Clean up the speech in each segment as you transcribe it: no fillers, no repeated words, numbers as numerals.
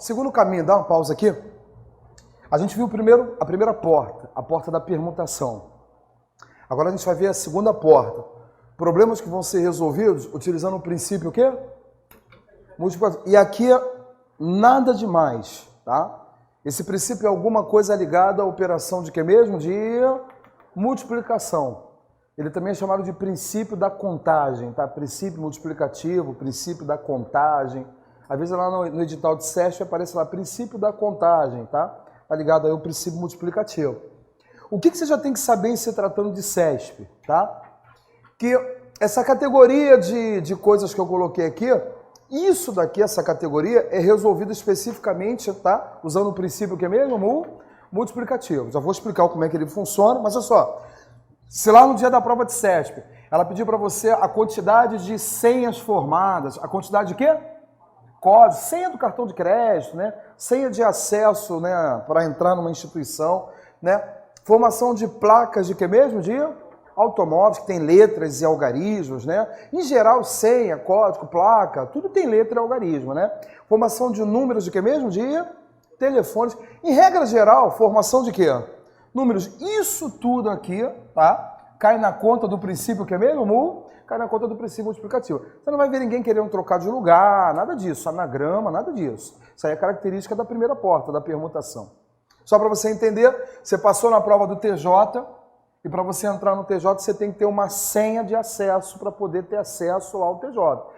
segundo caminho, dá uma pausa aqui. A gente viu primeiro a primeira porta, a porta da permutação. Agora a gente vai ver a segunda porta. Problemas que vão ser resolvidos utilizando o princípio o quê? Multiplicação. E aqui nada demais, tá? Esse princípio é alguma coisa ligada à operação de quê mesmo? De multiplicação. Ele também é chamado de princípio da contagem, tá? Princípio multiplicativo, princípio da contagem. Às vezes lá no edital de SESP aparece lá princípio da contagem, tá? Tá ligado aí ao princípio multiplicativo. O que você já tem que saber em se tratando de SESP, tá? Que essa categoria de coisas que eu coloquei aqui, isso daqui, essa categoria, é resolvida especificamente, tá? Usando o princípio que é mesmo? Multiplicativo. Já vou explicar como é que ele funciona, mas olha só. Se lá no dia da prova de SESP, ela pediu para você a quantidade de senhas formadas, a quantidade de quê? Código, senha do cartão de crédito, né? Senha de acesso, né, para entrar numa instituição, né? Formação de placas de quê mesmo? De automóveis, que tem letras e algarismos, né? Em geral, senha, código, placa, tudo tem letra e algarismo, né? Formação de números de quê mesmo? De telefones. Em regra geral, formação de quê? Números. Isso tudo aqui, tá? Cai na conta do princípio que é mesmo? Cai na conta do princípio multiplicativo. Você não vai ver ninguém querendo trocar de lugar, nada disso. Anagrama, nada disso. Isso aí é característica da primeira porta, da permutação. Só para você entender, você passou na prova do TJ e para você entrar no TJ você tem que ter uma senha de acesso para poder ter acesso ao TJ.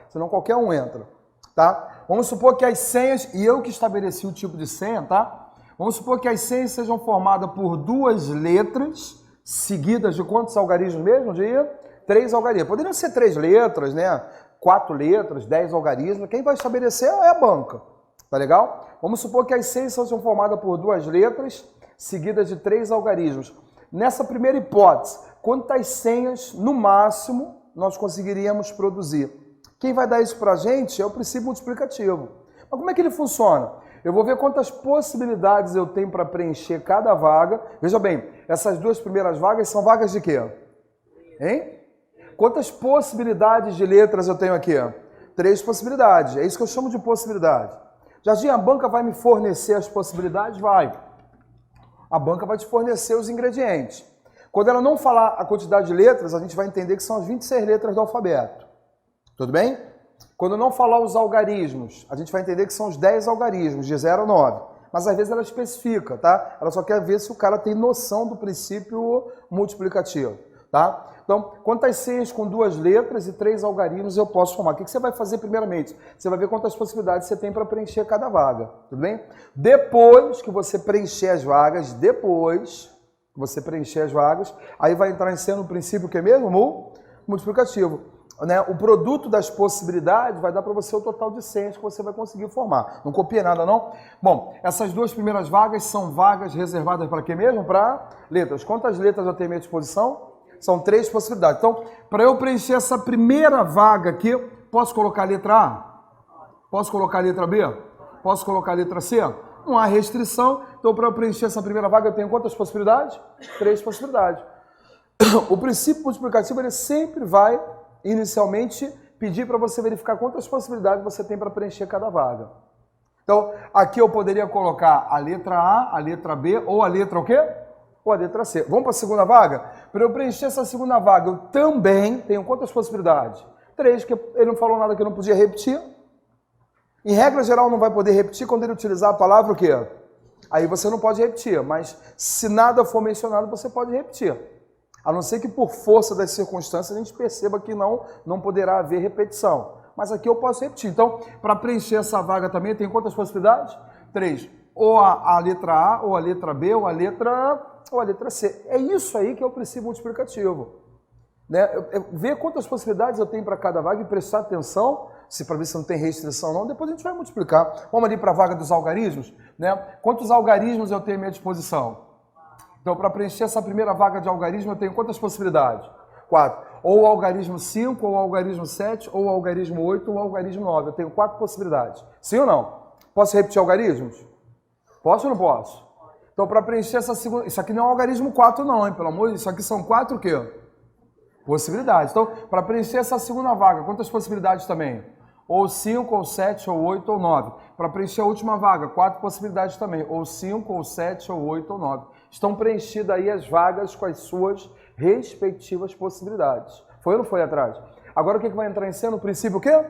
Senão qualquer um entra, tá? Vamos supor que as senhas, e eu que estabeleci o tipo de senha, tá? Vamos supor que as senhas sejam formadas por 2 letras seguidas de quantos algarismos mesmo? De 3 algarismos. Poderiam ser 3 letras, né? 4 letras, 10 algarismos. Quem vai estabelecer é a banca. Tá legal? Vamos supor que as senhas sejam formadas por 2 letras seguidas de 3 algarismos. Nessa primeira hipótese, quantas senhas, no máximo, nós conseguiríamos produzir? Quem vai dar isso pra gente é o princípio multiplicativo. Mas como é que ele funciona? Eu vou ver quantas possibilidades eu tenho para preencher cada vaga. Veja bem, essas 2 primeiras vagas são vagas de quê? Hein? Quantas possibilidades de letras eu tenho aqui? 3 possibilidades. É isso que eu chamo de possibilidade. Jardim, a banca vai me fornecer as possibilidades? Vai. A banca vai te fornecer os ingredientes. Quando ela não falar a quantidade de letras, a gente vai entender que são as 26 letras do alfabeto. Tudo bem? Quando não falar os algarismos, a gente vai entender que são os 10 algarismos, de 0 a 9. Mas às vezes ela especifica, tá? Ela só quer ver se o cara tem noção do princípio multiplicativo, tá? Então, quantas senhas com 2 letras e 3 algarismos eu posso formar? O que você vai fazer primeiramente? Você vai ver quantas possibilidades você tem para preencher cada vaga, tudo bem? Depois que você preencher as vagas, aí vai entrar em cena o princípio que é mesmo? Multiplicativo. Né? O produto das possibilidades vai dar para você o total de senhas que você vai conseguir formar. Não copia nada, não? Bom, essas 2 primeiras vagas são vagas reservadas para quê mesmo? Para letras. Quantas letras eu tenho à minha disposição? São 3 possibilidades. Então, para eu preencher essa primeira vaga aqui, posso colocar a letra A? Posso colocar a letra B? Posso colocar a letra C? Não há restrição. Então, para eu preencher essa primeira vaga, eu tenho quantas possibilidades? 3 possibilidades. O princípio multiplicativo, ele sempre vai, inicialmente, pedir para você verificar quantas possibilidades você tem para preencher cada vaga. Então, aqui eu poderia colocar a letra A, a letra B ou a letra o quê? Ou a letra C. Vamos para a segunda vaga? Para eu preencher essa segunda vaga, eu também tenho quantas possibilidades? 3, que ele não falou nada que eu não podia repetir. Em regra geral, não vai poder repetir quando ele utilizar a palavra o quê? Aí você não pode repetir, mas se nada for mencionado, você pode repetir. A não ser que por força das circunstâncias a gente perceba que não poderá haver repetição. Mas aqui eu posso repetir. Então, para preencher essa vaga também, tem quantas possibilidades? 3. Ou a letra A, ou a letra B, ou a letra C. É isso aí que é o princípio multiplicativo. Né? Ver quantas possibilidades eu tenho para cada vaga e prestar atenção, para ver se não tem restrição ou não, depois a gente vai multiplicar. Vamos ali para a vaga dos algarismos. Né? Quantos algarismos eu tenho à minha disposição? Então, para preencher essa primeira vaga de algarismo, eu tenho quantas possibilidades? 4. Ou o algarismo 5, ou o algarismo 7, ou o algarismo 8, ou o algarismo 9. Eu tenho 4 possibilidades. Sim ou não? Posso repetir algarismos? Posso ou não posso? Então, para preencher essa segunda... Isso aqui não é um algarismo 4 não, hein? Pelo amor de Deus. Isso aqui são 4 o quê? Possibilidades. Então, para preencher essa segunda vaga, quantas possibilidades também? ou 5, ou 7, ou 8, ou 9. Para preencher a última vaga, 4 possibilidades também, ou 5, ou 7, ou 8, ou 9. Estão preenchidas aí as vagas com as suas respectivas possibilidades. Foi ou não foi atrás? Agora o que vai entrar em cena? O princípio o quê?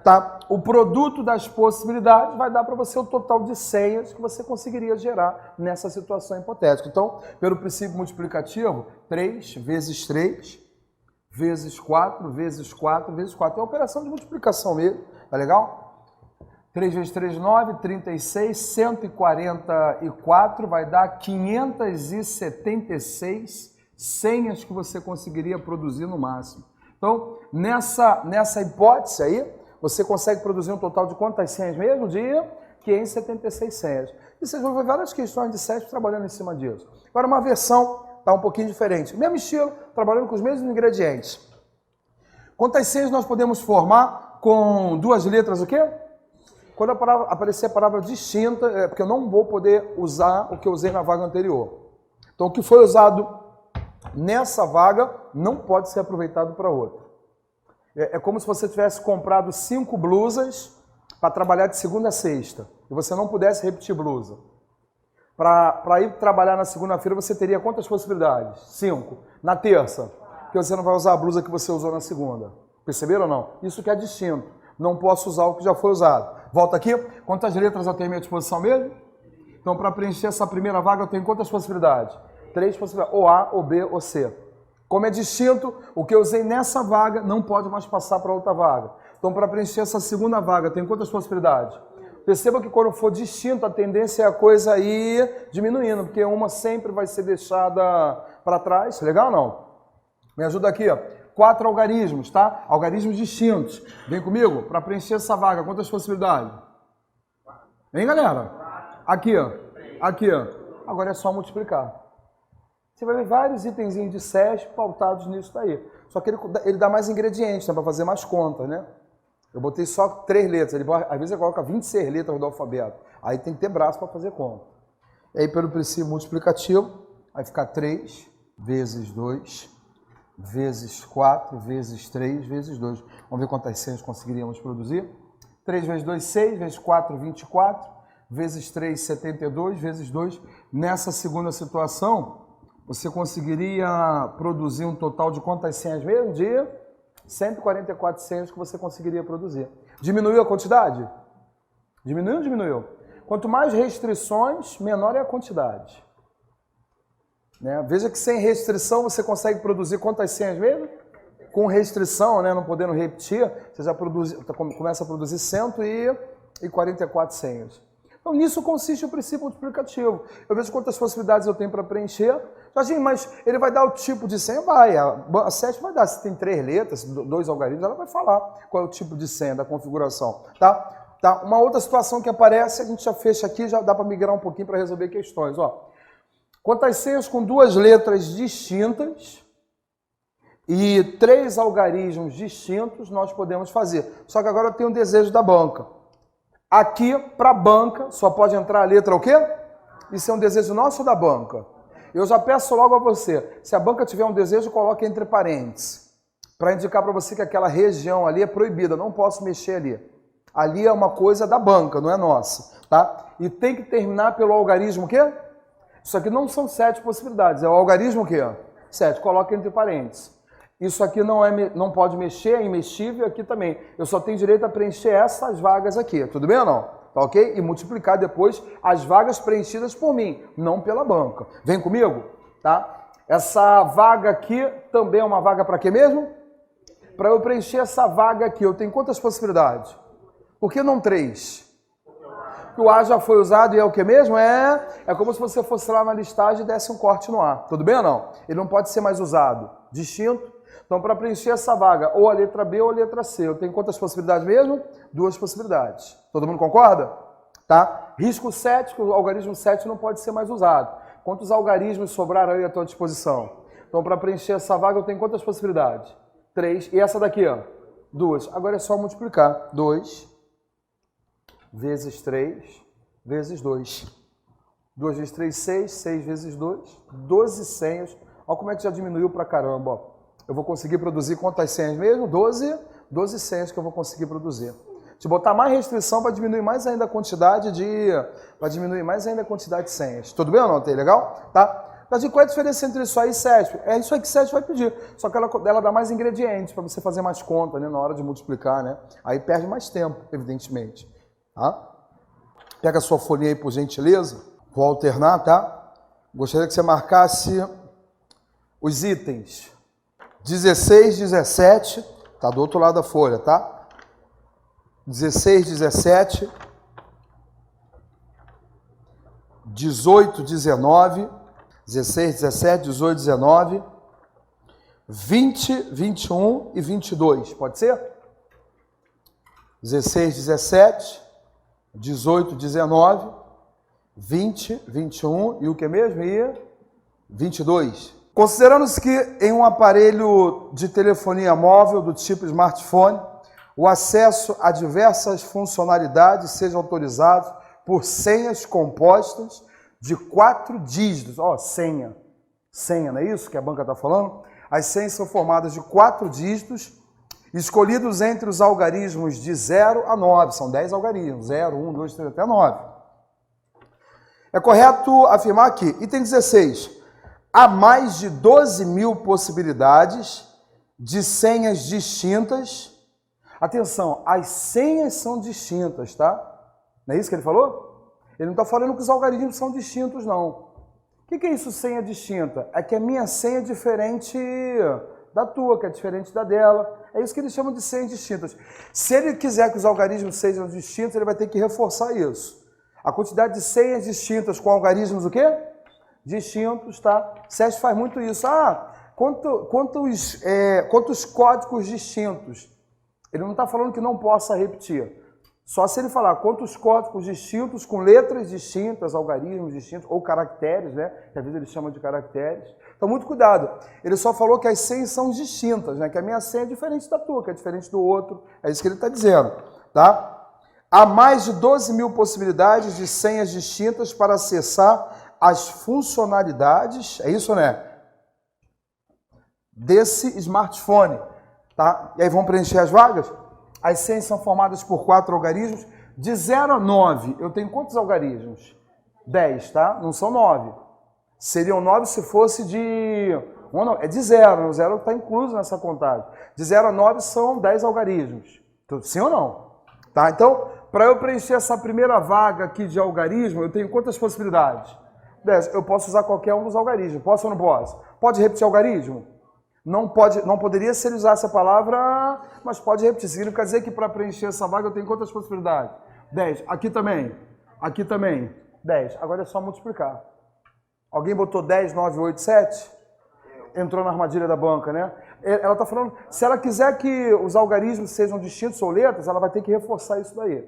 Tá? O produto das possibilidades vai dar para você o total de senhas que você conseguiria gerar nessa situação hipotética. Então, pelo princípio multiplicativo, 3 vezes 3 vezes 4 vezes 4 vezes 4. É uma operação de multiplicação mesmo, tá legal? 3 vezes 3, 9, 36, 144 vai dar 576 senhas que você conseguiria produzir no máximo. Então, nessa hipótese aí, você consegue produzir um total de quantas senhas mesmo? De 576 senhas. E vocês vão ver várias questões de CESP trabalhando em cima disso. Agora, uma versão está um pouquinho diferente. Mesmo estilo, trabalhando com os mesmos ingredientes. Quantas senhas nós podemos formar com duas letras o quê? Quando aparecer a palavra distinta, é porque eu não vou poder usar o que eu usei na vaga anterior. Então, o que foi usado nessa vaga não pode ser aproveitado para outra. É como se você tivesse comprado 5 blusas para trabalhar de segunda a sexta e você não pudesse repetir blusa. Para ir trabalhar na segunda-feira você teria quantas possibilidades? 5. Na terça, porque você não vai usar a blusa que você usou na segunda. Perceberam ou não? Isso que é distinto. Não posso usar o que já foi usado. Volta aqui. Quantas letras eu tenho à minha disposição mesmo? Então, para preencher essa primeira vaga, eu tenho quantas possibilidades? 3 possibilidades. Ou A, ou B, ou C. Como é distinto, o que eu usei nessa vaga não pode mais passar para outra vaga. Então, para preencher essa segunda vaga, tem quantas possibilidades? Perceba que quando for distinto, a tendência é a coisa ir diminuindo, porque uma sempre vai ser deixada para trás. Legal ou não? Me ajuda aqui, ó. 4 algarismos, tá? Algarismos distintos. Vem comigo, para preencher essa vaga, quantas possibilidades? Vem, galera? Aqui, ó. Aqui, ó. Agora é só multiplicar. Você vai ver vários itenzinhos de CESP pautados nisso daí. Só que ele dá mais ingredientes, né, para fazer mais contas, né? Eu botei só 3 letras. Às vezes ele coloca 26 letras do alfabeto. Aí tem que ter braço para fazer conta. E aí, pelo princípio multiplicativo, vai ficar 3 vezes 2, vezes 4, vezes 3, vezes 2. Vamos ver quantas senhas conseguiríamos produzir. 3 vezes 2, 6, vezes 4, 24, vezes 3, 72, vezes 2. Nessa segunda situação, você conseguiria produzir um total de quantas senhas mesmo? De 144 senhas que você conseguiria produzir. Diminuiu a quantidade? Diminuiu ou não diminuiu? Quanto mais restrições, menor é a quantidade. Né? Veja que sem restrição você consegue produzir quantas senhas mesmo? Com restrição, né? Não podendo repetir, você já começa a produzir 144 senhas. Então, nisso consiste o princípio multiplicativo. Eu vejo quantas possibilidades eu tenho para preencher. Mas ele vai dar o tipo de senha? Vai. A CESP vai dar. Se tem 3 letras, 2 algarismos, ela vai falar qual é o tipo de senha da configuração. Tá? Uma outra situação que aparece, a gente já fecha aqui, já dá para migrar um pouquinho para resolver questões. Ó. Quantas senhas com 2 letras distintas e 3 algarismos distintos nós podemos fazer? Só que agora eu tenho um desejo da banca. Aqui, para a banca, só pode entrar a letra o quê? Isso é um desejo nosso ou da banca? Eu já peço logo a você, se a banca tiver um desejo, coloque entre parênteses, para indicar para você que aquela região ali é proibida, não posso mexer ali. Ali é uma coisa da banca, não é nossa, tá? E tem que terminar pelo algarismo o quê? Isso aqui não são 7 possibilidades, é o algarismo o quê? 7, coloque entre parênteses. Isso aqui não pode mexer, é imexível, aqui também. Eu só tenho direito a preencher essas vagas aqui, tudo bem ou não? Tá ok? E multiplicar depois as vagas preenchidas por mim, não pela banca. Vem comigo? Tá? Essa vaga aqui também é uma vaga para quê mesmo? Para eu preencher essa vaga aqui, eu tenho quantas possibilidades? Por que não 3? Porque o A já foi usado e é o que mesmo? É como se você fosse lá na listagem e desse um corte no A. Tudo bem ou não? Ele não pode ser mais usado. Distinto? Então, para preencher essa vaga, ou a letra B ou a letra C, eu tenho quantas possibilidades mesmo? 2 possibilidades. Todo mundo concorda? Tá? Risco 7, que o algarismo 7 não pode ser mais usado. Quantos algarismos sobraram aí à tua disposição? Então, para preencher essa vaga, eu tenho quantas possibilidades? 3. E essa daqui, ó? 2. Agora é só multiplicar. 2 vezes 3 vezes 2. 2 vezes 3, 6. 6 vezes 2, 12 senhas. Olha como é que já diminuiu pra caramba, ó. eu vou conseguir produzir quantas senhas mesmo? 12 senhas que eu vou conseguir produzir. Se botar mais restrição, vai diminuir mais ainda a quantidade de senhas. Tudo bem ou não? Tá legal? Tá? Mas qual é a diferença entre isso aí e SESP? É isso aí que SESP vai pedir. Só que ela dá mais ingredientes para você fazer mais conta, né? Na hora de multiplicar, né? Aí perde mais tempo, evidentemente. Tá? Pega a sua folhinha aí, por gentileza. Vou alternar, tá? Gostaria que você marcasse os itens 16, 17, tá do outro lado da folha, tá? 16, 17, 18, 19, 16, 17, 18, 19, 20, 21 e 22, pode ser? 16, 17, 18, 19, 20, 21 e o que mesmo? E 22. Considerando-se que em um aparelho de telefonia móvel do tipo smartphone, o acesso a diversas funcionalidades seja autorizado por senhas compostas de 4 dígitos. Ó, senha, não é isso que a banca está falando? As senhas são formadas de 4 dígitos, escolhidos entre os algarismos de 0 a 9. São 10 algarismos, 0, 1, 2, 3, até 9. É correto afirmar aqui, item 16, há mais de 12 mil possibilidades de senhas distintas. Atenção, as senhas são distintas, tá? Não é isso que ele falou? Ele não está falando que os algarismos são distintos, não. O que é isso, senha distinta? É que a minha senha é diferente da tua, que é diferente da dela. É isso que eles chamam de senhas distintas. Se ele quiser que os algarismos sejam distintos, ele vai ter que reforçar isso. A quantidade de senhas distintas com algarismos o quê? Distintos, tá? SESP faz muito isso. Quantos códigos distintos? Ele não está falando que não possa repetir. Só se ele falar quantos códigos distintos com letras distintas, algarismos distintos, ou caracteres, né? Que às vezes eles chamam de caracteres. Então, muito cuidado. Ele só falou que as senhas são distintas, né? Que a minha senha é diferente da tua, que é diferente do outro. É isso que ele está dizendo, tá? Há mais de 12 mil possibilidades de senhas distintas para acessar as funcionalidades, é isso, né? Desse smartphone. Tá? E aí vamos preencher as vagas? As senhas são formadas por 4 algarismos. De 0 a 9, eu tenho quantos algarismos? 10, tá? Não são 9. Seriam 9 se fosse de... Não, é de 0. O 0 está incluso nessa contagem. De 0 a 9 são 10 algarismos. Sim ou não? Tá? Então, para eu preencher essa primeira vaga aqui de algarismo, eu tenho quantas possibilidades? 10. Eu posso usar qualquer um dos algarismos. Posso ou não posso? Pode repetir algarismo? Não poderia se ele usasse a palavra, mas pode repetir. Significa dizer que para preencher essa vaga eu tenho quantas possibilidades? 10. Aqui também. 10. Agora é só multiplicar. Alguém botou 10, 9, 8, 7? Entrou na armadilha da banca, né? Ela está falando, se ela quiser que os algarismos sejam distintos ou letras, ela vai ter que reforçar isso daí.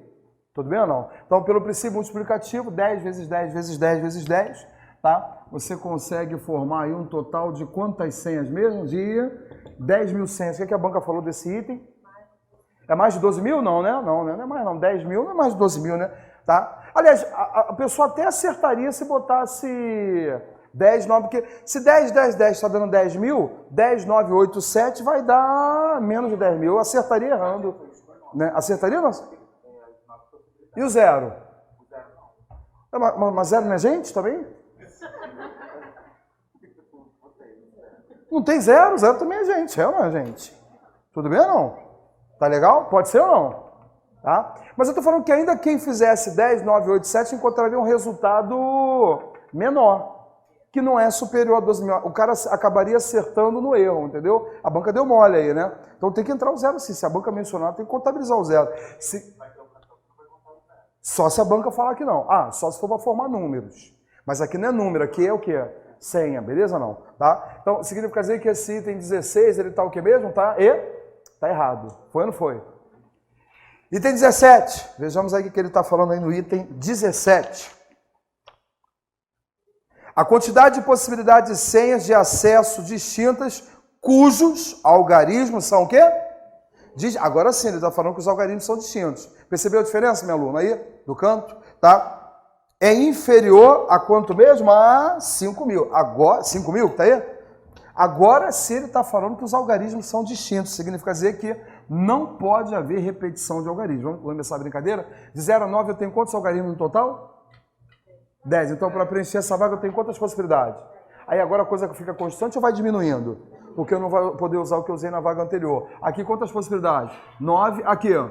Tudo bem ou não? Então, pelo princípio multiplicativo, 10 vezes 10 vezes 10 vezes 10, tá? Você consegue formar aí um total de quantas senhas mesmo? De 10 mil senhas. O que a banca falou desse item? É mais de 12 mil? Não, né? Não é mais não. 10 mil não é mais de 12 mil, né? Tá? Aliás, a pessoa até acertaria se botasse 10, 9, porque se 10, 10, 10 está dando 10 mil, 10, 9, 8, 7 vai dar menos de 10 mil. Eu acertaria errando. Né? Acertaria, não? E o 0? Mas 0 não é gente também? Não tem 0, 0 também é gente, é ou não é gente? Tudo bem ou não? Tá legal? Pode ser ou não? Tá? Mas eu tô falando que ainda quem fizesse 10, 9, 8, 7 encontraria um resultado menor, que não é superior a 12 mil. O cara acabaria acertando no erro, entendeu? A banca deu mole aí, né? Então tem que entrar o 0 sim. Se a banca mencionar, tem que contabilizar o 0. Só se a banca falar que não. Só se for para formar números. Mas aqui não é número, aqui é o quê? Senha, beleza não? Tá? Então, significa dizer que esse item 16, ele tá o que mesmo? Tá? Tá errado. Foi ou não foi? Item 17. Vejamos aí o que ele está falando aí no item 17. A quantidade de possibilidades de senhas de acesso distintas, cujos algarismos são o quê? Agora sim, ele está falando que os algarismos são distintos. Percebeu a diferença, minha aluna, aí? Do canto? Tá? É inferior a quanto mesmo? A 5 mil. Agora, 5 mil, tá aí? Agora, se ele está falando que os algarismos são distintos, significa dizer que não pode haver repetição de algarismos. Vamos começar a brincadeira? De 0 a 9 eu tenho quantos algarismos no total? 10. Então, para preencher essa vaga eu tenho quantas possibilidades? Aí agora a coisa fica constante ou vai diminuindo? Porque eu não vou poder usar o que eu usei na vaga anterior. Aqui quantas possibilidades? 9, aqui, ó.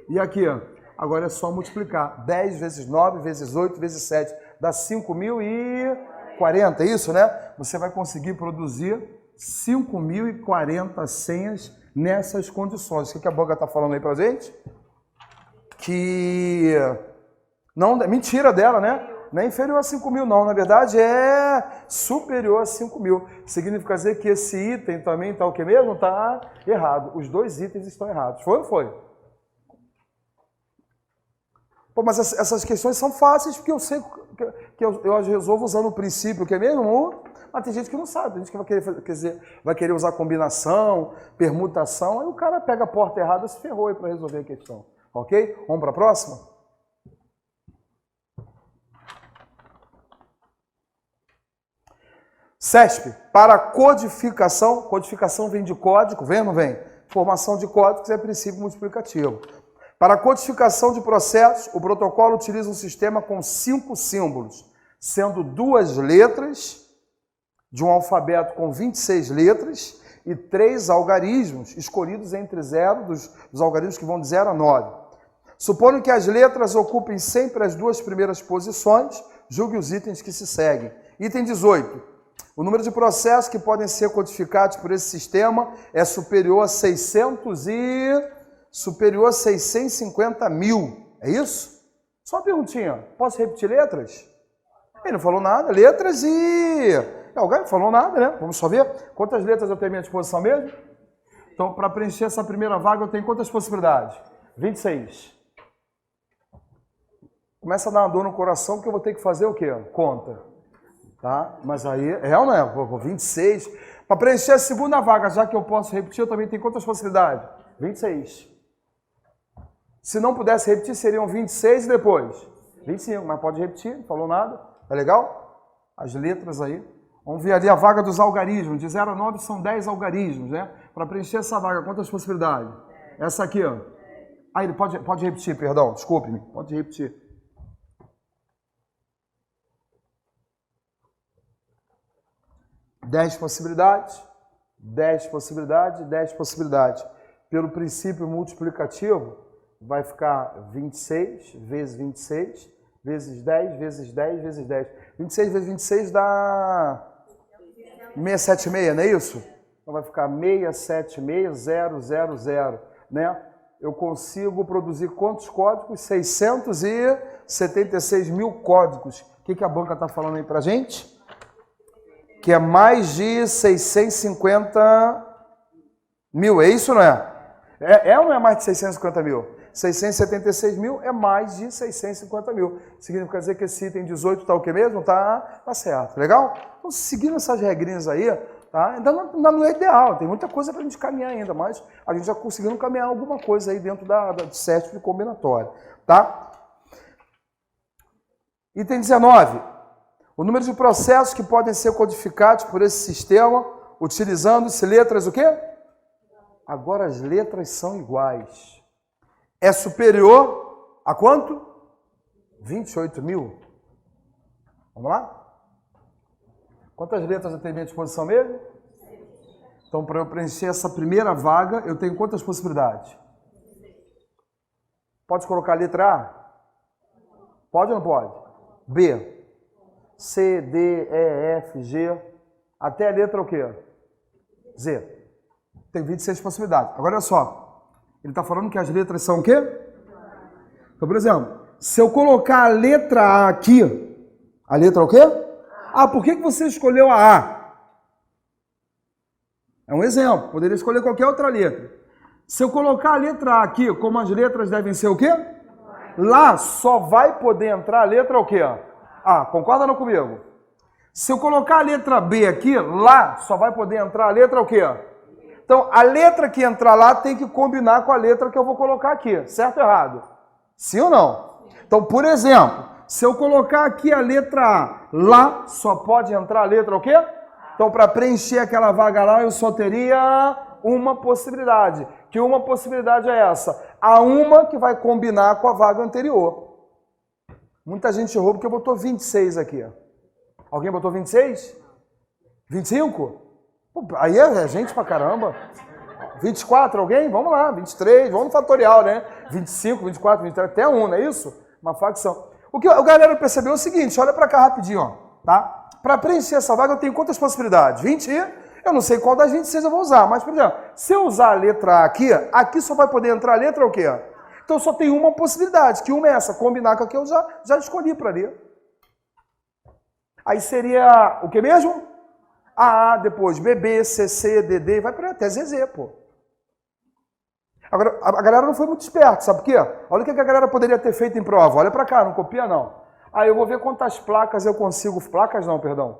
E aqui, ó. Agora é só multiplicar. 10 vezes 9 vezes 8 vezes 7 dá 5.040, é isso, né? Você vai conseguir produzir 5.040 senhas nessas condições. O que a banca está falando aí pra gente? Que não, mentira dela, né? Não é inferior a 5.000, não. Na verdade, é superior a 5.000. Significa dizer que esse item também está o que mesmo? Está errado. Os dois itens estão errados. Foi ou foi? Pô, mas essas questões são fáceis porque eu sei que eu as resolvo usando o princípio, que é mesmo? Mas tem gente que não sabe. Tem gente que vai querer usar combinação, permutação. Aí o cara pega a porta errada e se ferrou aí para resolver a questão. Ok? Vamos para a próxima? CESP, para codificação, codificação vem de código, vem ou não vem? Formação de códigos é princípio multiplicativo. Para codificação de processos, o protocolo utiliza um sistema com 5 símbolos, sendo 2 letras, de um alfabeto com 26 letras, e 3 algarismos, escolhidos entre 0, dos algarismos que vão de 0 a 9. Supondo que as letras ocupem sempre as 2 primeiras posições, julgue os itens que se seguem. Item 18. O número de processos que podem ser codificados por esse sistema é superior a 650 mil. É isso? Só uma perguntinha. Posso repetir letras? Ele não falou nada. Letras e... Alguém não falou nada, né? Vamos só ver. Quantas letras eu tenho à minha disposição mesmo? Então, para preencher essa primeira vaga, eu tenho quantas possibilidades? 26. Começa a dar uma dor no coração, porque eu vou ter que fazer o quê? Conta. Tá? Mas aí, é ou não é? 26. Para preencher a segunda vaga, já que eu posso repetir, eu também tenho quantas possibilidades? 26. Se não pudesse repetir, seriam 26 e depois? 25, mas pode repetir, não falou nada. Tá legal? As letras aí. Vamos ver ali a vaga dos algarismos. De 0 a 9 são 10 algarismos, né? Para preencher essa vaga, quantas possibilidades? Essa aqui, ó. Ah, ele pode repetir, perdão, desculpe-me. Pode repetir. 10 possibilidades, 10 possibilidades, 10 possibilidades. Pelo princípio multiplicativo, vai ficar 26 vezes 26, vezes 10, vezes 10, vezes 10. 26 vezes 26 dá 676, não é isso? Então vai ficar 676,000, né? Eu consigo produzir quantos códigos? 676 mil códigos. O que a banca está falando aí pra gente? Que é mais de 650 mil, é isso ou não é? É ou não é mais de 650 mil? 676 mil é mais de 650 mil. Significa dizer que esse item 18 está o que mesmo? Tá certo, legal? Então, seguindo essas regrinhas aí, tá? Ainda não é ideal, tem muita coisa para a gente caminhar ainda, mas a gente já conseguiu caminhar alguma coisa aí dentro do set de combinatória, tá? Item 19. O número de processos que podem ser codificados por esse sistema, utilizando-se letras o quê? Agora as letras são iguais. É superior a quanto? 28 mil. Vamos lá? Quantas letras eu tenho à minha disposição mesmo? Então, para eu preencher essa primeira vaga, eu tenho quantas possibilidades? Pode colocar a letra A? Pode ou não pode? B. C, D, E, F, G, até a letra o quê? Z. Tem 26 possibilidades. Agora, olha só. Ele está falando que as letras são o quê? Então, por exemplo, se eu colocar a letra A aqui, a letra o quê? Ah, por que você escolheu a A? É um exemplo. Poderia escolher qualquer outra letra. Se eu colocar a letra A aqui, como as letras devem ser o quê? Lá só vai poder entrar a letra o quê? Ah, concorda não comigo? Se eu colocar a letra B aqui, lá só vai poder entrar a letra o quê? Então, a letra que entrar lá tem que combinar com a letra que eu vou colocar aqui. Certo ou errado? Sim ou não? Então, por exemplo, se eu colocar aqui a letra A, lá só pode entrar a letra o quê? Então, para preencher aquela vaga lá, eu só teria uma possibilidade. Que uma possibilidade é essa? A uma que vai combinar com a vaga anterior. Muita gente errou porque botou 26 aqui. Alguém botou 26? 25? Pô, aí é gente pra caramba. 24, alguém? Vamos lá, 23, vamos no fatorial, né? 25, 24, 23, até 1, não é isso? Uma facção. O que a galera percebeu é o seguinte, olha pra cá rapidinho, ó, tá? Para preencher essa vaga eu tenho quantas possibilidades? 20? Eu não sei qual das 26 eu vou usar, mas, por exemplo, se eu usar a letra A aqui, aqui só vai poder entrar a letra o quê? Então só tem uma possibilidade, que uma é essa, combinar com a que eu já escolhi para ler. Aí seria o que mesmo? AA, depois BB, CC, DD, vai para até ZZ, pô. Agora, a galera não foi muito esperta, sabe por quê? Olha o que a galera poderia ter feito em prova. Olha para cá, não copia não. Aí eu vou ver quantas placas eu consigo... Placas não, perdão.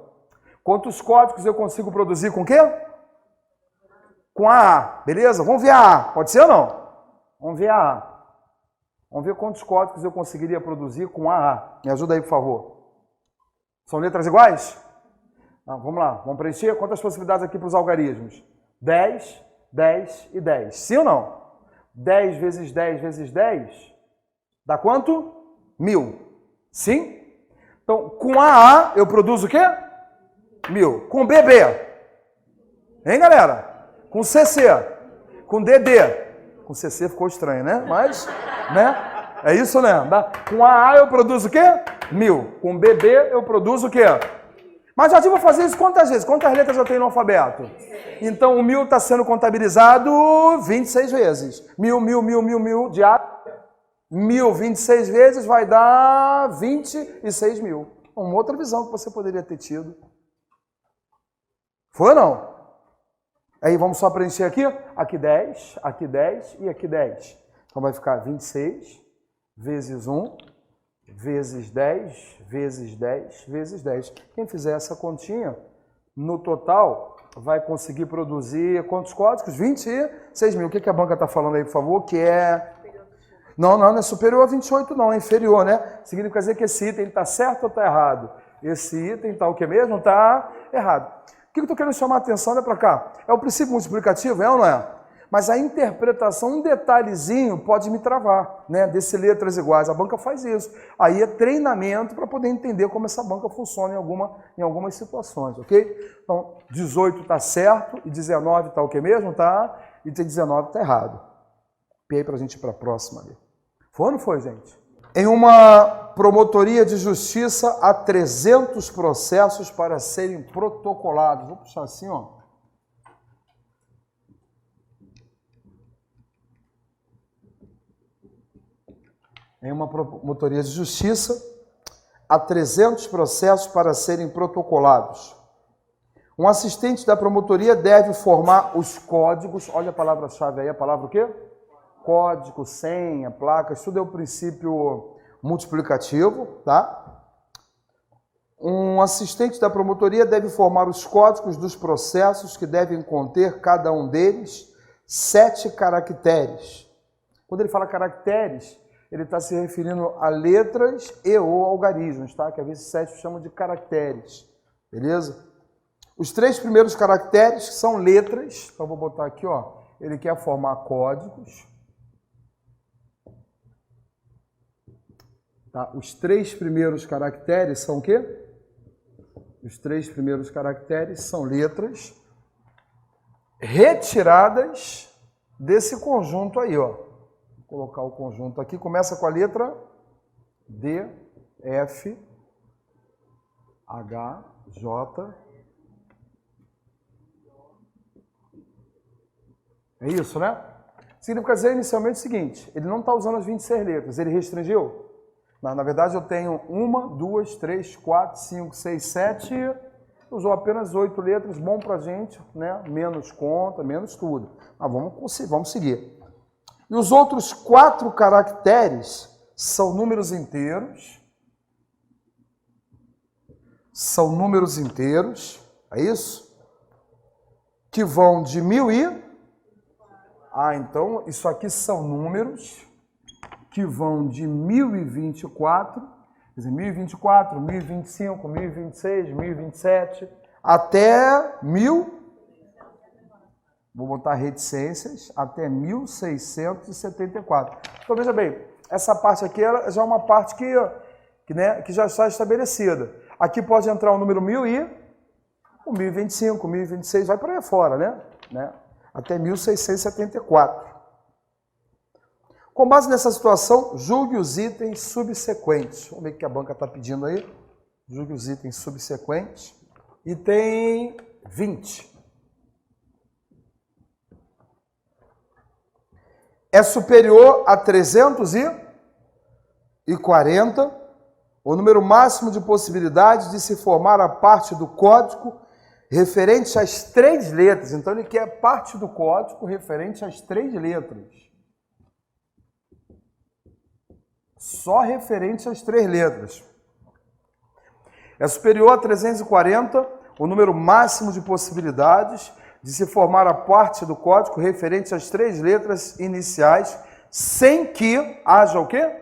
Quantos códigos eu consigo produzir com o quê? Com AA, beleza? Vamos ver a A. Pode ser ou não? Vamos ver a A. Vamos ver quantos códigos eu conseguiria produzir com AA. Me ajuda aí, por favor. São letras iguais? Não, vamos lá. Vamos preencher? Quantas possibilidades aqui para os algarismos? 10, 10 e 10. Sim ou não? 10 vezes 10 vezes 10 dá quanto? 1000. Sim? Então, com AA eu produzo o quê? 1000. Com BB. Hein, galera? Com CC. Com DD. Com CC ficou estranho, né? Mas, né? É isso, né? Com AA eu produzo o quê? 1000. Com BB eu produzo o quê? Mas já vou fazer isso quantas vezes? Quantas letras eu tenho no alfabeto? Então, o 1000 está sendo contabilizado 26 vezes. 1000 de A. 1000, 26 vezes vai dar 26 mil. Uma outra visão que você poderia ter tido. Foi ou não? Aí vamos só preencher aqui. Aqui 10 e aqui 10. Então vai ficar 26 vezes 1, vezes 10, vezes 10, vezes 10. Quem fizer essa continha, no total, vai conseguir produzir quantos códigos? 26 mil. O que a banca está falando aí, por favor? Que é... Não é superior a 28 não, é inferior, né? Significa dizer que esse item está certo ou está errado? Esse item está o que mesmo? Está errado. O que eu estou querendo chamar a atenção? Olha para cá. É o princípio multiplicativo, é ou não é? Mas a interpretação, um detalhezinho pode me travar, né? Desse letras iguais. A banca faz isso. Aí é treinamento para poder entender como essa banca funciona em algumas situações, ok? Então, 18 está certo e 19 está o que mesmo? Tá? E 19 está errado. E aí para a gente ir para a próxima ali. Foi ou não foi, gente? Em uma promotoria de justiça, há 300 processos para serem protocolados. Vou puxar assim, ó. Em uma promotoria de justiça, há 300 processos para serem protocolados. Um assistente da promotoria deve formar os códigos. Olha a palavra-chave aí, a palavra o quê? Código, senha, placas, tudo é o princípio multiplicativo, tá? Um assistente da promotoria deve formar os códigos dos processos que devem conter, cada um deles, 7 caracteres. Quando ele fala caracteres, ele está se referindo a letras e ou algarismos, tá? Que às vezes 7 chamam de caracteres, beleza? Os 3 primeiros caracteres são letras, então vou botar aqui, ó, ele quer formar códigos. Tá? Os 3 primeiros caracteres são o quê? Os 3 primeiros caracteres são letras retiradas desse conjunto aí, ó. Vou colocar o conjunto aqui. Começa com a letra D, F, H, J. É isso, né? Significa dizer inicialmente o seguinte, ele não está usando as 26 letras, ele restringiu. Na verdade, eu tenho 1, 2, 3, 4, 5, 6, 7, usou apenas 8 letras, bom pra gente, né? Menos conta, menos tudo. Mas vamos seguir. E os outros 4 caracteres são números inteiros. São números inteiros, é isso? Que vão de 1000 e... então isso aqui são números que vão de 1024, quer dizer, 1024, 1025, 1026, 1027, até 1000, vou botar reticências, até 1674. Então, veja bem, essa parte aqui ela já é uma parte que já está estabelecida. Aqui pode entrar o número 1000 e o 1025, 1026, vai para aí fora, né? Até 1674. Com base nessa situação, julgue os itens subsequentes. Vamos ver o que a banca está pedindo aí. Julgue os itens subsequentes. Item 20. É superior a 340 o número máximo de possibilidades de se formar a parte do código referente às 3 letras. Então, ele quer parte do código referente às 3 letras. Só referente às 3 letras. É superior a 340 o número máximo de possibilidades de se formar a parte do código referente às 3 letras iniciais, sem que haja o quê?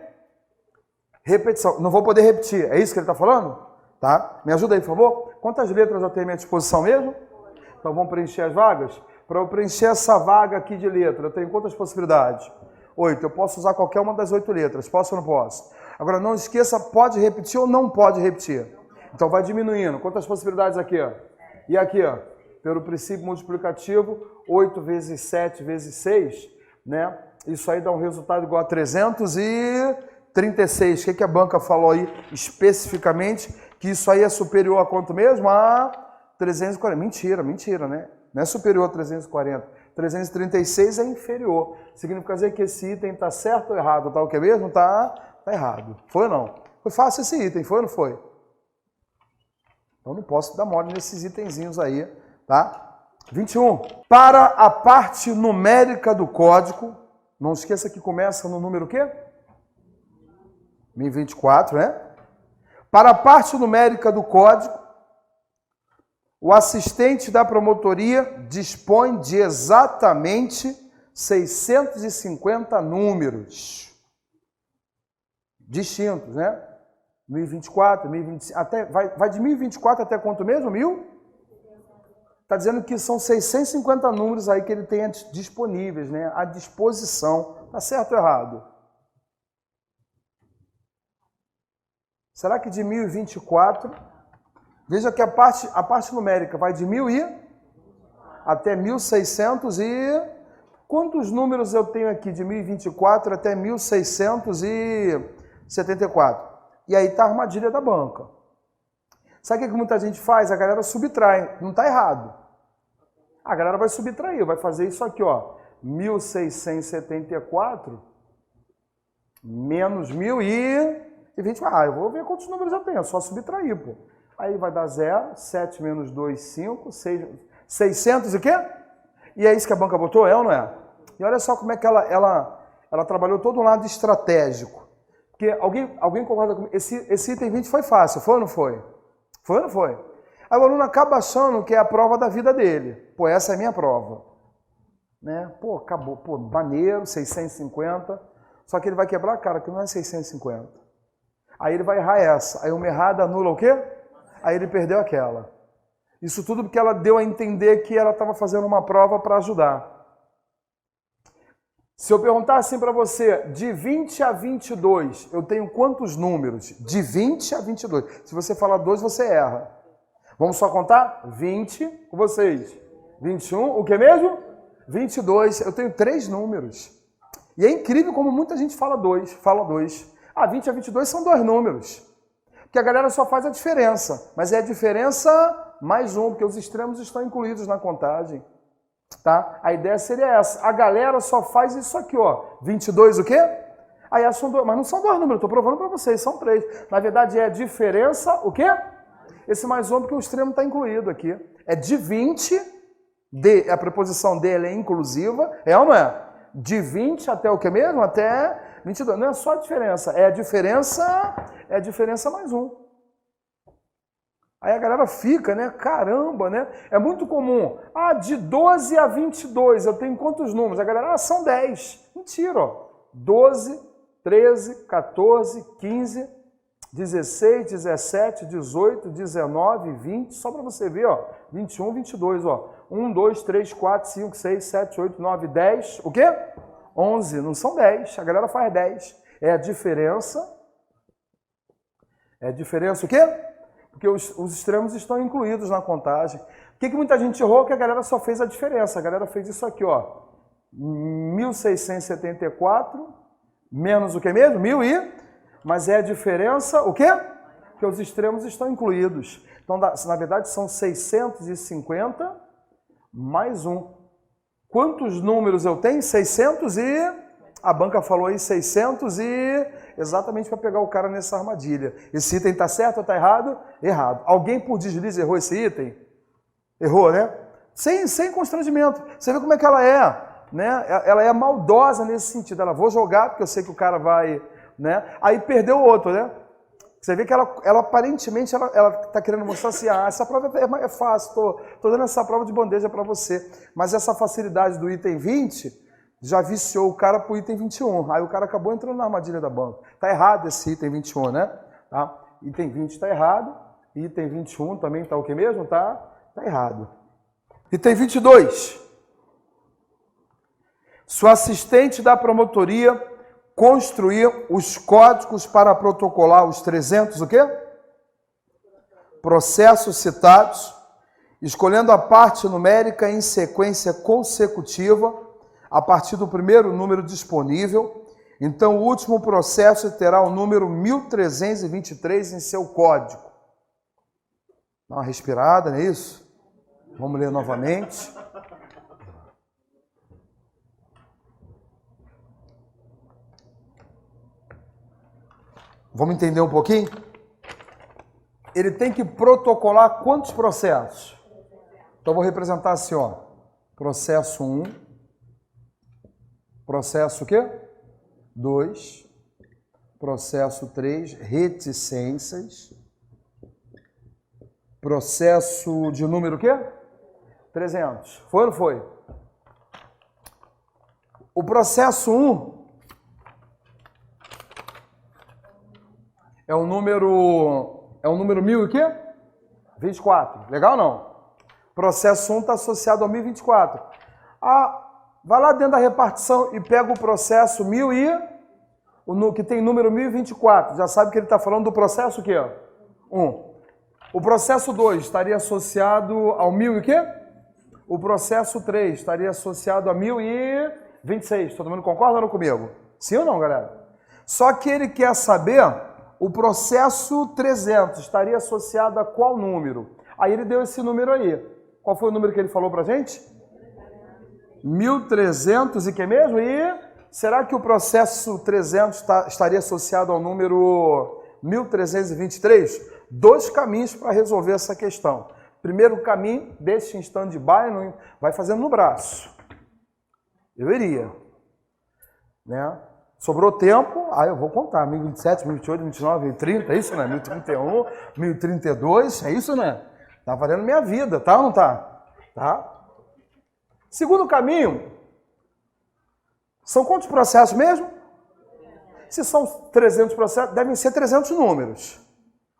Repetição. Não vou poder repetir. É isso que ele está falando? Tá? Me ajuda aí, por favor. Quantas letras eu tenho à minha disposição mesmo? Então vamos preencher as vagas? Para eu preencher essa vaga aqui de letra, eu tenho quantas possibilidades? 8. Eu posso usar qualquer uma das 8 letras. Posso ou não posso? Agora, não esqueça, pode repetir ou não pode repetir. Então vai diminuindo. Quantas possibilidades aqui? E aqui, pelo princípio multiplicativo, 8 vezes 7 vezes 6, né? Isso aí dá um resultado igual a 336. O que a banca falou aí especificamente? Que isso aí é superior a quanto mesmo? A 340. Mentira, né? Não é superior a 340. 336 é inferior. Significa dizer que esse item está certo ou errado? Tá o que mesmo? Tá errado. Foi ou não? Foi fácil esse item, foi ou não foi? Então não posso dar mole nesses itenzinhos aí, tá? 21. Para a parte numérica do código, não esqueça que começa no número o quê? 1024, né? Para a parte numérica do código, o assistente da promotoria dispõe de exatamente 650 números distintos, né? 1024, 1025, até, vai de 1024 até quanto mesmo? 1000? Está dizendo que são 650 números aí que ele tem disponíveis, né? À disposição. Está certo ou errado? Será que de 1024... Veja que a parte numérica vai de 1000 até 1600 e... Quantos números eu tenho aqui de 1024 até 1674? E aí está a armadilha da banca. Sabe o que muita gente faz? A galera subtrai. Não está errado. A galera vai subtrair, vai fazer isso aqui, ó. 1674 menos 1020. Eu vou ver quantos números eu tenho, é só subtrair, pô. Aí vai dar 0, 7 menos 2, 5, 600 e o quê? E é isso que a banca botou, é ou não é? E olha só como é que ela trabalhou todo um lado estratégico. Porque alguém concorda comigo? Esse item 20 foi fácil, foi ou não foi? Foi ou não foi? Aí o aluno acaba achando que é a prova da vida dele. Pô, essa é a minha prova. Né? Pô, acabou. Pô, maneiro, 650. Só que ele vai quebrar a cara, que não é 650. Aí ele vai errar essa. Aí uma errada anula o quê? Aí ele perdeu aquela. Isso tudo porque ela deu a entender que ela estava fazendo uma prova para ajudar. Se eu perguntar assim para você, de 20 a 22, eu tenho quantos números? De 20 a 22. Se você falar 2, você erra. Vamos só contar? 20 com vocês. 21, o que mesmo? 22. Eu tenho 3 números. E é incrível como muita gente fala 2. Ah, 20 a 22 são 2 números. Porque a galera só faz a diferença. Mas é a diferença mais 1, porque os extremos estão incluídos na contagem. Tá? A ideia seria essa. A galera só faz isso aqui, ó. 22 o quê? Aí são 2, mas não são 2 números, estou provando para vocês, são 3. Na verdade é a diferença, o quê? Esse mais 1, porque o extremo está incluído aqui. É de 20, a preposição dele é inclusiva, é ou não é? De 20 até o que mesmo? Até 22. Não é só a diferença, é a diferença mais 1. Aí a galera fica, né? Caramba, né? É muito comum. Ah, de 12 a 22, eu tenho quantos números? A galera, são 10. Mentira, ó. 12, 13, 14, 15. 16, 17, 18, 19, 20, só para você ver, ó, 21, 22, ó. 1, 2, 3, 4, 5, 6, 7, 8, 9, 10, o quê? 11, não são 10, a galera faz 10. É a diferença o quê? Porque os extremos estão incluídos na contagem. O que muita gente errou? Que a galera só fez a diferença, a galera fez isso aqui, ó. 1674 menos o que mesmo? 1000 e... Mas é a diferença, o quê? Que os extremos estão incluídos. Então, na verdade, são 650 mais 1. Quantos números eu tenho? 600 e... A banca falou aí 600 e... Exatamente para pegar o cara nessa armadilha. Esse item está certo ou está errado? Errado. Alguém por deslize errou esse item? Errou, né? Sem constrangimento. Você vê como é que ela é, né? Ela é maldosa nesse sentido. Ela, vou jogar porque eu sei que o cara vai... Né? Aí perdeu o outro, né? Você vê que ela aparentemente ela está querendo mostrar assim, essa prova é fácil, tô dando essa prova de bandeja para você. Mas essa facilidade do item 20 já viciou o cara pro item 21. Aí o cara acabou entrando na armadilha da banca. Tá errado esse item 21, né? Tá? Item 20 está errado, item 21 também tá o que mesmo? Tá errado. Item 22. Se o assistente da promotoria construir os códigos para protocolar os 300, o quê? Processos citados, escolhendo a parte numérica em sequência consecutiva, a partir do primeiro número disponível, então o último processo terá o número 1323 em seu código. Dá uma respirada, não é isso? Vamos ler novamente. Vamos entender um pouquinho? Ele tem que protocolar quantos processos? Então, eu vou representar assim, ó. Processo 1. Processo o quê? 2. Processo 3, reticências. Processo de número o quê? 300. Foi ou não foi? O processo 1 é o número 1000 e quê? 24. Legal ou não? Processo 1 está associado ao 1024. Vai lá dentro da repartição e pega o processo 1000 e... que tem número 1024. Já sabe que ele está falando do processo o quê? 1. O processo 2 estaria associado ao 1000 e quê? O processo 3 estaria associado a 1026. Todo mundo concorda ou não comigo? Sim ou não, galera? Só que ele quer saber... O processo 300 estaria associado a qual número? Aí ele deu esse número aí. Qual foi o número que ele falou pra gente? 1300 e que mesmo? E será que o processo 300 estaria associado ao número 1323? 2 caminhos para resolver essa questão. Primeiro caminho, deixa em stand-by, vai fazendo no braço. Eu iria. Né? Sobrou tempo, eu vou contar, 1027, 1028, 1029, 1030, é isso, né? 1031, 1032, é isso, né? Tá valendo minha vida, tá ou não tá? Tá? Segundo caminho, são quantos processos mesmo? Se são 300 processos, devem ser 300 números.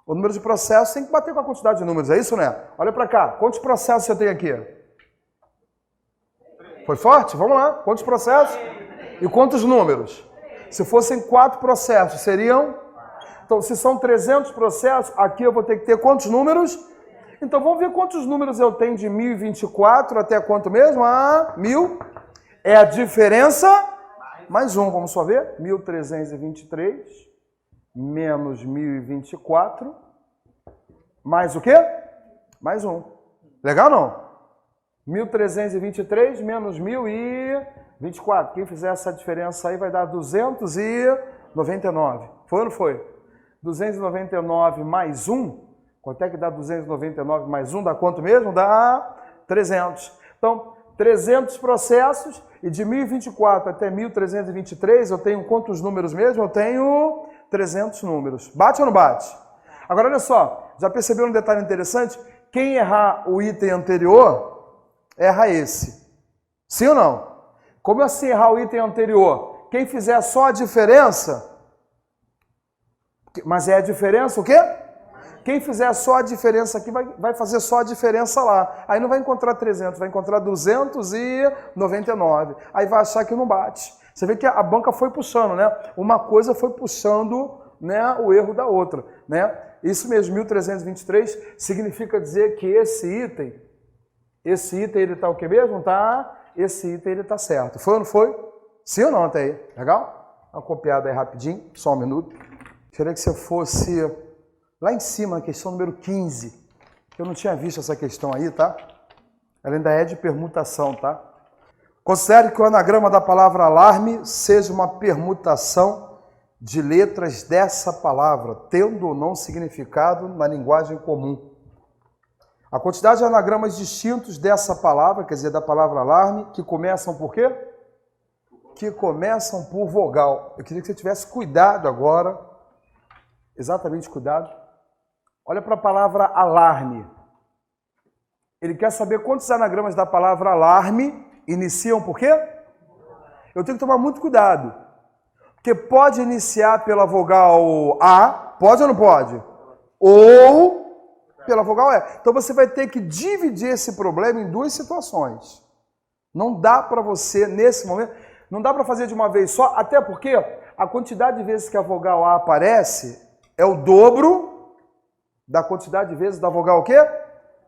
O número de processos tem que bater com a quantidade de números, é isso, né? Olha pra cá, quantos processos você tem aqui? Foi forte? Vamos lá, quantos processos? E quantos números? Se fossem 4 processos, seriam... Então, se são 300 processos, aqui eu vou ter que ter quantos números? Então, vamos ver quantos números eu tenho de 1024 até quanto mesmo? 1000. É a diferença mais 1, vamos só ver. 1323 menos 1024 mais o quê? Mais 1. Legal ou não? 1323 menos 1024. Quem fizer essa diferença aí vai dar 299. Foi ou não foi? 299 mais 1. Quanto é que dá 299 mais 1? Dá quanto mesmo? Dá 300. Então, 300 processos e de 1024 até 1323 eu tenho quantos números mesmo? Eu tenho 300 números. Bate ou não bate? Agora, olha só. Já percebeu um detalhe interessante? Quem errar o item anterior, erra esse. Sim ou não? Como assim errar o item anterior? Quem fizer só a diferença, Mas é a diferença o quê? Quem fizer só a diferença aqui vai fazer só a diferença lá. Aí não vai encontrar 300, vai encontrar 299. Aí vai achar que não bate. Você vê que a banca foi puxando, né? Uma coisa foi puxando, né, o erro da outra, né? Isso mesmo, 1323 significa dizer que esse item ele tá o que mesmo? Tá, esse item ele tá certo. Foi ou não foi? Sim ou não até aí? Legal? Uma copiada aí rapidinho, só um minuto. Queria que você fosse lá em cima, na questão número 15. Eu não tinha visto essa questão aí, tá? Ela ainda é de permutação, tá? Considere que o anagrama da palavra alarme seja uma permutação de letras dessa palavra, tendo ou não significado na linguagem comum. A quantidade de anagramas distintos dessa palavra, quer dizer, da palavra alarme, que começam por quê? Que começam por vogal. Eu queria que você tivesse cuidado agora, exatamente cuidado. Olha para a palavra alarme. Ele quer saber quantos anagramas da palavra alarme iniciam por quê? Eu tenho que tomar muito cuidado. Porque pode iniciar pela vogal A, pode ou não pode? Ou pela vogal E. Então você vai ter que dividir esse problema em duas situações. Não dá para você, nesse momento, não dá para fazer de uma vez só, até porque a quantidade de vezes que a vogal A aparece é o dobro da quantidade de vezes da vogal o quê?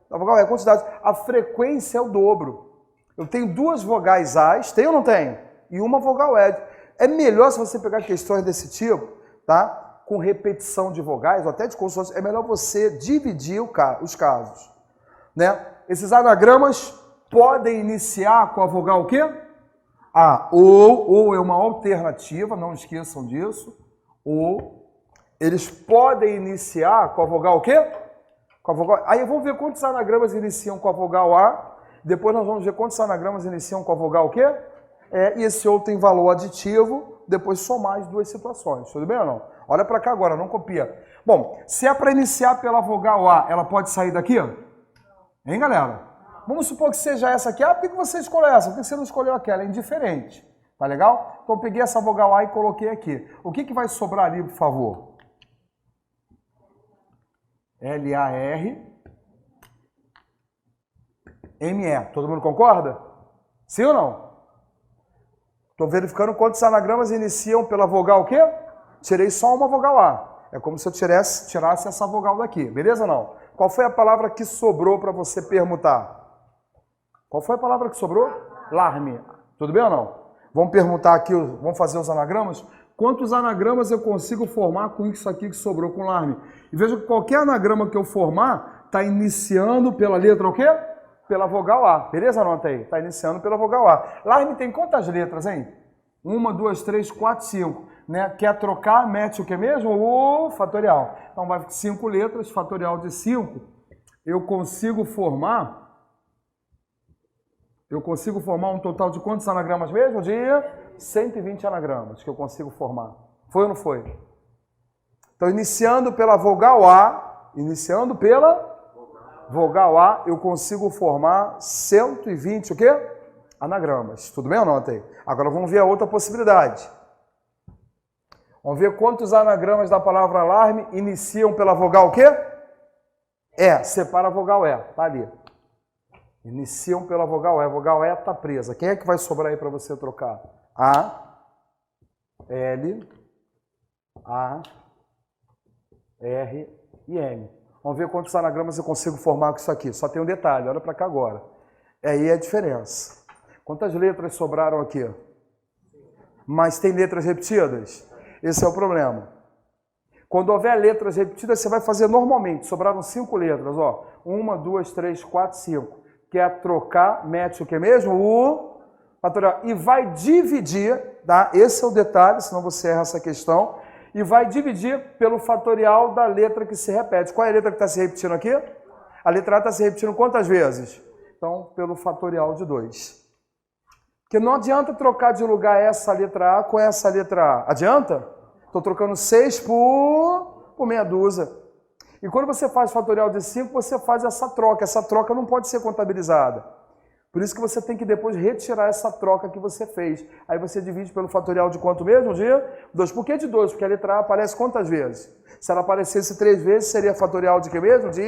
Da vogal E, a quantidade. A frequência é o dobro. Eu tenho duas vogais A's, tem ou não tenho? E uma vogal E. É melhor, se você pegar questões desse tipo, tá? Com repetição de vogais, ou até de consoantes, é melhor você dividir os casos, né? Esses anagramas podem iniciar com a vogal o quê? A. Ou é uma alternativa, não esqueçam disso. Ou eles podem iniciar com a vogal o quê? Com a vogal. Aí vamos ver quantos anagramas iniciam com a vogal A. Depois nós vamos ver quantos anagramas iniciam com a vogal o quê? E esse outro tem valor aditivo, depois somar as duas situações. Tudo bem ou não? Olha para cá agora, não copia. Bom, se é para iniciar pela vogal A, ela pode sair daqui? Hein, galera? Vamos supor que seja essa aqui. Ah, por que você escolheu essa? Por que você não escolheu aquela? É indiferente. Tá legal? Então eu peguei essa vogal A e coloquei aqui. O que vai sobrar ali, por favor? L-A-R-M-E. Todo mundo concorda? Sim ou não? Estou verificando quantos anagramas iniciam pela vogal o quê? Tirei só uma vogal A. É como se eu tirasse essa vogal daqui. Beleza ou não? Qual foi a palavra que sobrou para você permutar? Qual foi a palavra que sobrou? Larme. Tudo bem ou não? Vamos permutar aqui, vamos fazer os anagramas? Quantos anagramas eu consigo formar com isso aqui que sobrou com larme? E veja que qualquer anagrama que eu formar está iniciando pela letra o quê? Pela vogal A. Beleza? Anota aí. Está iniciando pela vogal A. Larme tem quantas letras, hein? 1, 2, 3, 4, 5. Né? Quer trocar, mete o que mesmo? O fatorial. Então vai 5 letras, fatorial de 5. Eu consigo formar um total de quantos anagramas mesmo? De 120 anagramas que eu consigo formar. Foi ou não foi? Então, iniciando pela vogal A, eu consigo formar 120 o quê? Anagramas. Tudo bem ou não, aí? Agora vamos ver a outra possibilidade. Vamos ver quantos anagramas da palavra alarme iniciam pela vogal o quê? E. Separa a vogal E. Tá ali. Iniciam pela vogal E. A vogal E está presa. Quem é que vai sobrar aí para você trocar? A, L, A, R e M. Vamos ver quantos anagramas eu consigo formar com isso aqui. Só tem um detalhe, olha para cá agora. Aí é a diferença. Quantas letras sobraram aqui? Mas tem letras repetidas? Esse é o problema. Quando houver letras repetidas, você vai fazer normalmente. Sobraram 5 letras, ó. 1, 2, 3, 4, 5. Quer trocar, mete o que mesmo? O fatorial. E vai dividir, tá? Esse é o detalhe, senão você erra essa questão. E vai dividir pelo fatorial da letra que se repete. Qual é a letra que está se repetindo aqui? A letra A está se repetindo quantas vezes? Então, pelo fatorial de 2. Porque não adianta trocar de lugar essa letra A com essa letra A. Adianta? Estou trocando 6 por meia dúzia. E quando você faz fatorial de 5, você faz essa troca. Essa troca não pode ser contabilizada. Por isso que você tem que depois retirar essa troca que você fez. Aí você divide pelo fatorial de quanto mesmo? De 2. Por que de 2? Porque a letra A aparece quantas vezes? Se ela aparecesse 3 vezes, seria fatorial de que mesmo? De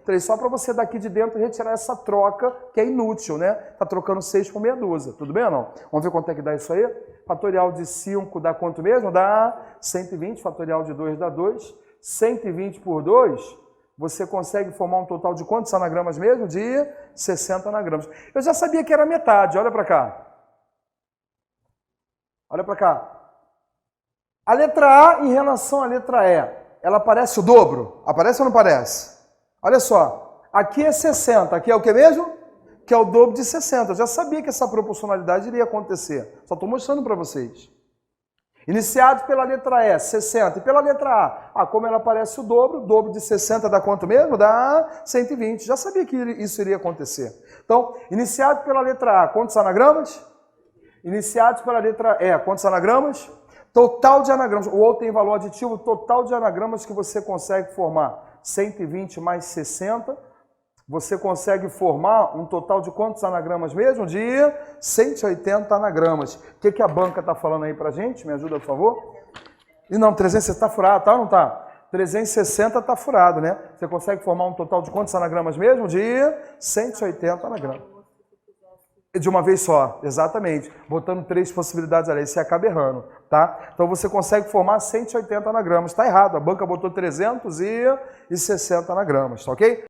3. Só para você daqui de dentro retirar essa troca, que é inútil, né? Tá trocando 6 por meia dúzia. Tudo bem ou não? Vamos ver quanto é que dá isso aí? Fatorial de 5 dá quanto mesmo? Dá 120. Fatorial de 2 dá 2. 120 por 2... você consegue formar um total de quantos anagramas mesmo? De 60 anagramas. Eu já sabia que era metade, olha para cá. Olha para cá. A letra A em relação à letra E, ela parece o dobro? Aparece ou não parece? Olha só, aqui é 60, aqui é o que mesmo? Que é o dobro de 60. Eu já sabia que essa proporcionalidade iria acontecer. Só estou mostrando para vocês. Iniciado pela letra E, 60. E pela letra A, como ela aparece o dobro de 60 dá quanto mesmo? Dá 120. Já sabia que isso iria acontecer. Então, iniciado pela letra A, quantos anagramas? Iniciados pela letra E, quantos anagramas? Total de anagramas. O outro tem valor aditivo, total de anagramas que você consegue formar. 120 mais 60. Você consegue formar um total de quantos anagramas mesmo? De 180 anagramas. O que a banca está falando aí para gente? Me ajuda, por favor? E não, 360 está furado, tá ou não tá? 360 está furado, né? Você consegue formar um total de quantos anagramas mesmo? De 180 anagramas. De uma vez só, exatamente. Botando 3 possibilidades ali, você acaba errando, tá? Então você consegue formar 180 anagramas. Está errado, a banca botou 360 anagramas, tá ok?